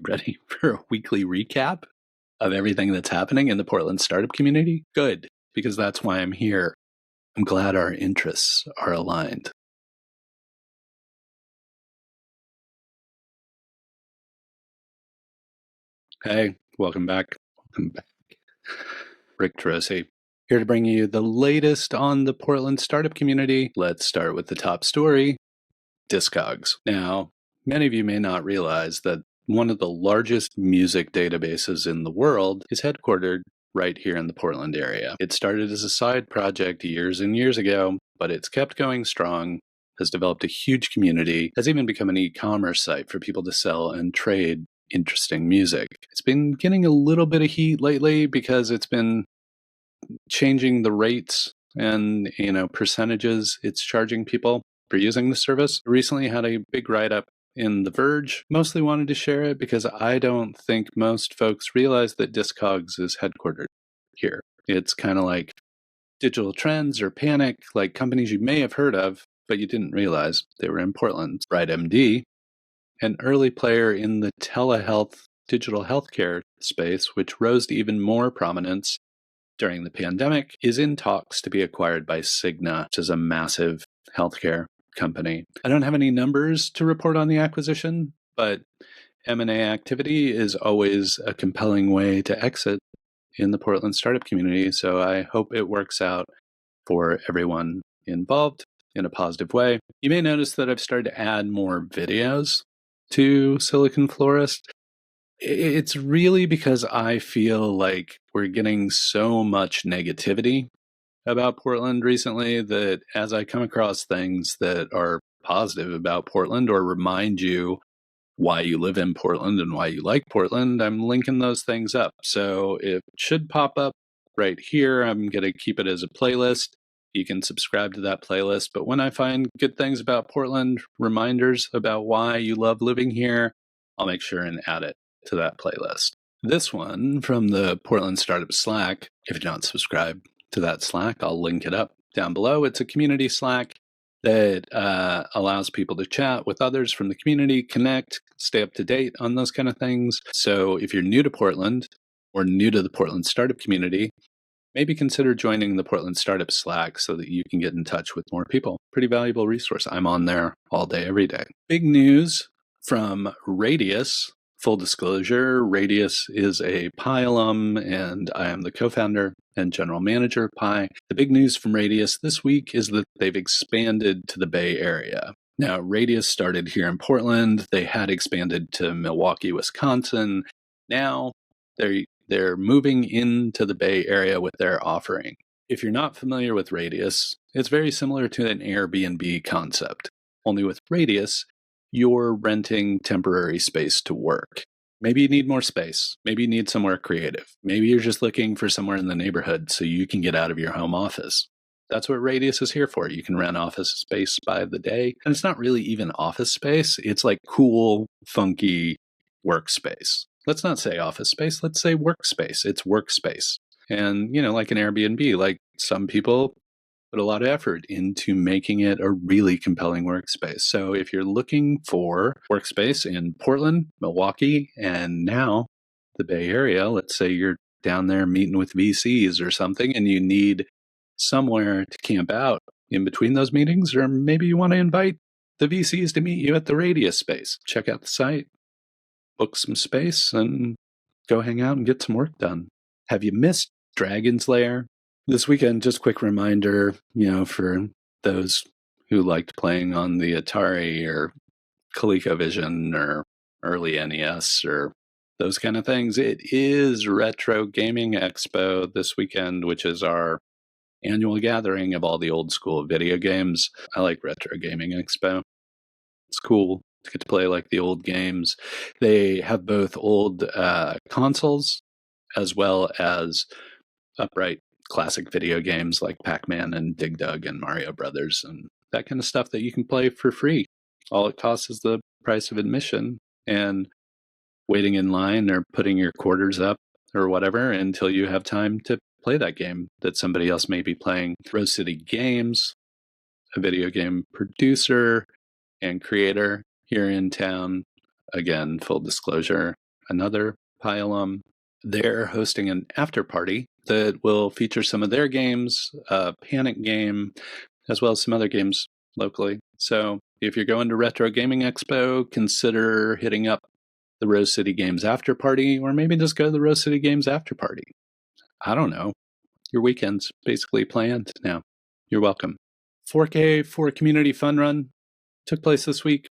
ready for a weekly recap of everything that's happening in the Portland startup community? Good, because that's why I'm here. I'm glad our interests are aligned. Hey, welcome back. Welcome back. Rick Turoczy here to bring you the latest on the Portland startup community. Let's start with the top story, Discogs. Now, many of you may not realize that one of the largest music databases in the world is headquartered right here in the Portland area. It started as a side project years and years ago, but it's kept going strong, has developed a huge community, has even become an e-commerce site for people to sell and trade interesting music. It's been getting a little bit of heat lately because it's been changing the rates and, percentages it's charging people for using the service. Recently had a big write-up in The Verge. Mostly wanted to share it because I don't think most folks realize that Discogs is headquartered here. It's kind of like Digital Trends or Panic, like companies you may have heard of, but you didn't realize they were in Portland. Bright.md, an early player in the telehealth digital healthcare space, which rose to even more prominence during the pandemic, is in talks to be acquired by Cigna, which is a massive healthcare company. I don't have any numbers to report on the acquisition, but M&A activity is always a compelling way to exit in the Portland startup community, so I hope it works out for everyone involved in a positive way. You may notice that I've started to add more videos to Silicon Florist. It's really because I feel like we're getting so much negativity about Portland recently that as I come across things that are positive about Portland or remind you why you live in Portland and why you like Portland, I'm linking those things up. So it should pop up right here. I'm going to keep it as a playlist. You can subscribe to that playlist. But when I find good things about Portland, reminders about why you love living here, I'll make sure and add it to that playlist. This one from the Portland Startup Slack, if you don't subscribe to that Slack, I'll link it up down below. It's a community Slack that allows people to chat with others from the community, connect, stay up to date on those kind of things. So if you're new to Portland or new to the Portland startup community, maybe consider joining the Portland Startup Slack so that you can get in touch with more people. Pretty valuable resource. I'm on there all day, every day. Big news from Radious. Full disclosure, Radious is a Pi alum, and I am the co-founder and general manager of Pi. The big news from Radious this week is that they've expanded to the Bay Area. Now, Radious started here in Portland. They had expanded to Milwaukee, Wisconsin. Now they're moving into the Bay Area with their offering. If you're not familiar with Radious, it's very similar to an Airbnb concept. Only with Radious, you're renting temporary space to work. Maybe you need more space. Maybe you need somewhere creative. Maybe you're just looking for somewhere in the neighborhood so you can get out of your home office. That's what Radious is here for. You can rent office space by the day. And it's not really even office space. It's like cool, funky workspace. Let's not say office space. Let's say workspace. It's workspace. And, like an Airbnb, like some people put a lot of effort into making it a really compelling workspace. So if you're looking for workspace in Portland, Milwaukee, and now the Bay Area, let's say you're down there meeting with VCs or something and you need somewhere to camp out in between those meetings, or maybe you want to invite the VCs to meet you at the Radius space. Check out the site, book some space, and go hang out and get some work done. Have you missed Dragon's Lair? This weekend, just quick reminder, for those who liked playing on the Atari or ColecoVision or early NES or those kind of things, it is Retro Gaming Expo this weekend, which is our annual gathering of all the old school video games. I like Retro Gaming Expo. It's cool to get to play like the old games. They have both old consoles as well as upright classic video games like Pac-Man and Dig Dug and Mario Brothers and that kind of stuff that you can play for free. All it costs is the price of admission and waiting in line or putting your quarters up or whatever until you have time to play that game that somebody else may be playing. Rose City Games, a video game producer and creator here in town. Again, full disclosure, another Pi alum. They're hosting an after party that will feature some of their games, a Panic game, as well as some other games locally. So if you're going to Retro Gaming Expo, consider hitting up the Rose City Games after party, or maybe just go to the Rose City Games after party. I don't know. Your weekend's basically planned now. You're welcome. 4K for Community Fun Run took place this week.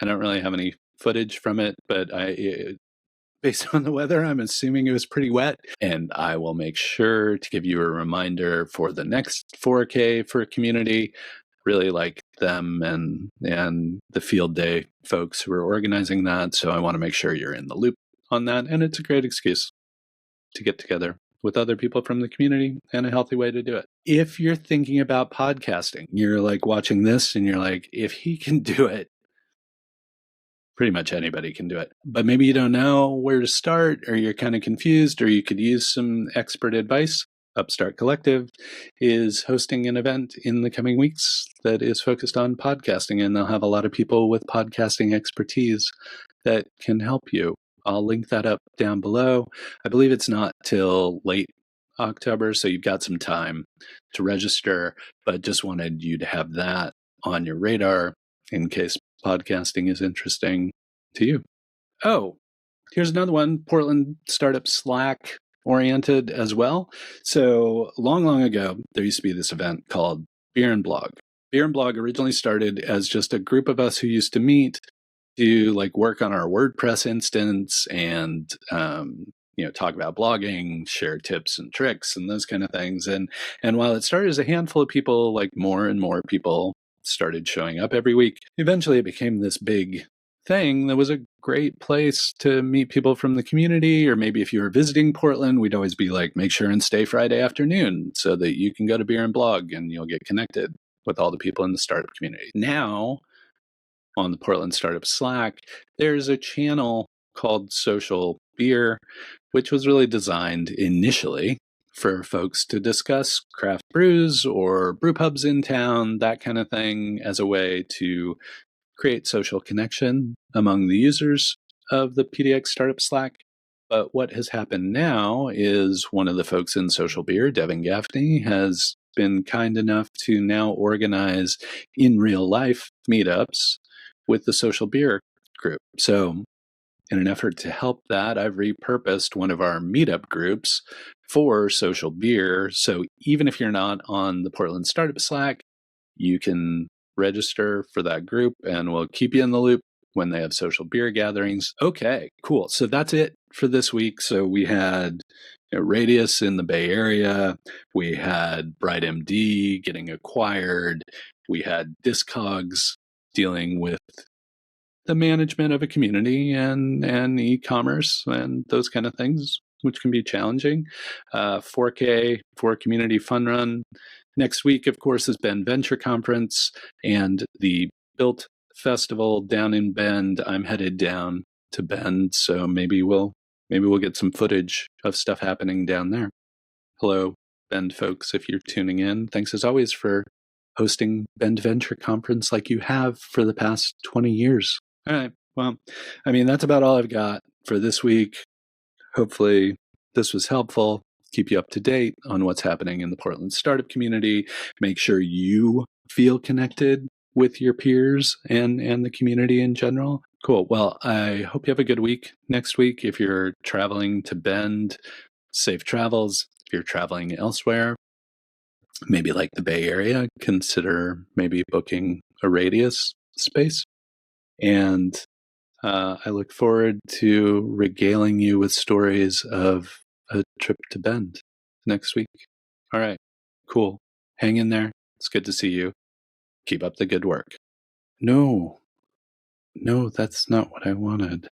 I don't really have any footage from it, but based on the weather, I'm assuming it was pretty wet. And I will make sure to give you a reminder for the next 4K for Community. Really like them and the field day folks who are organizing that. So I want to make sure you're in the loop on that. And it's a great excuse to get together with other people from the community and a healthy way to do it. If you're thinking about podcasting, you're like watching this and you're like, if he can do it, pretty much anybody can do it. But maybe you don't know where to start, or you're kind of confused, or you could use some expert advice. Upstart Collective is hosting an event in the coming weeks that is focused on podcasting, and they'll have a lot of people with podcasting expertise that can help you. I'll link that up down below. I believe it's not till late October, so you've got some time to register, but just wanted you to have that on your radar in case podcasting is interesting to you. Oh, here's another one, Portland startup Slack oriented as well. So long ago, there used to be this event called Beer and Blog. Beer and Blog originally started as just a group of us who used to meet to like work on our WordPress instance and talk about blogging, share tips and tricks and those kind of things. And while it started as a handful of people, like more and more people started showing up every week. Eventually it became this big thing that was a great place to meet people from the community. Or maybe if you were visiting Portland, we'd always be like, make sure and stay Friday afternoon so that you can go to Beer and Blog and you'll get connected with all the people in the startup community. Now, on the Portland Startup Slack, there's a channel called Social Beer, which was really designed initially for folks to discuss craft brews or brew pubs in town, that kind of thing, as a way to create social connection among the users of the PDX Startup Slack. But what has happened now is one of the folks in Social Beer, Devin Gaffney, has been kind enough to now organize in real life meetups with the Social Beer group. So in an effort to help that, I've repurposed one of our meetup groups for Social Beer. So even if you're not on the Portland Startup Slack, you can register for that group and we'll keep you in the loop when they have social beer gatherings. Okay, cool. So that's it for this week. So we had Radious in the Bay Area. We had Bright.md getting acquired. We had Discogs dealing with the management of a community and e-commerce and those kind of things, which can be challenging. 4K for Community Fun Run. Next week, of course, is Bend Venture Conference and the Built Festival down in Bend. I'm headed down to Bend, so maybe we'll get some footage of stuff happening down there. Hello, Bend folks, if you're tuning in. Thanks as always for hosting Bend Venture Conference like you have for the past 20 years. All right. Well, I mean, that's about all I've got for this week. Hopefully this was helpful. Keep you up to date on what's happening in the Portland startup community. Make sure you feel connected with your peers and the community in general. Cool. Well, I hope you have a good week next week. If you're traveling to Bend, safe travels. If you're traveling elsewhere, maybe like the Bay Area, consider maybe booking a Radious space. And I look forward to regaling you with stories of a trip to Bend next week. All right, cool. Hang in there. It's good to see you. Keep up the good work. No, that's not what I wanted.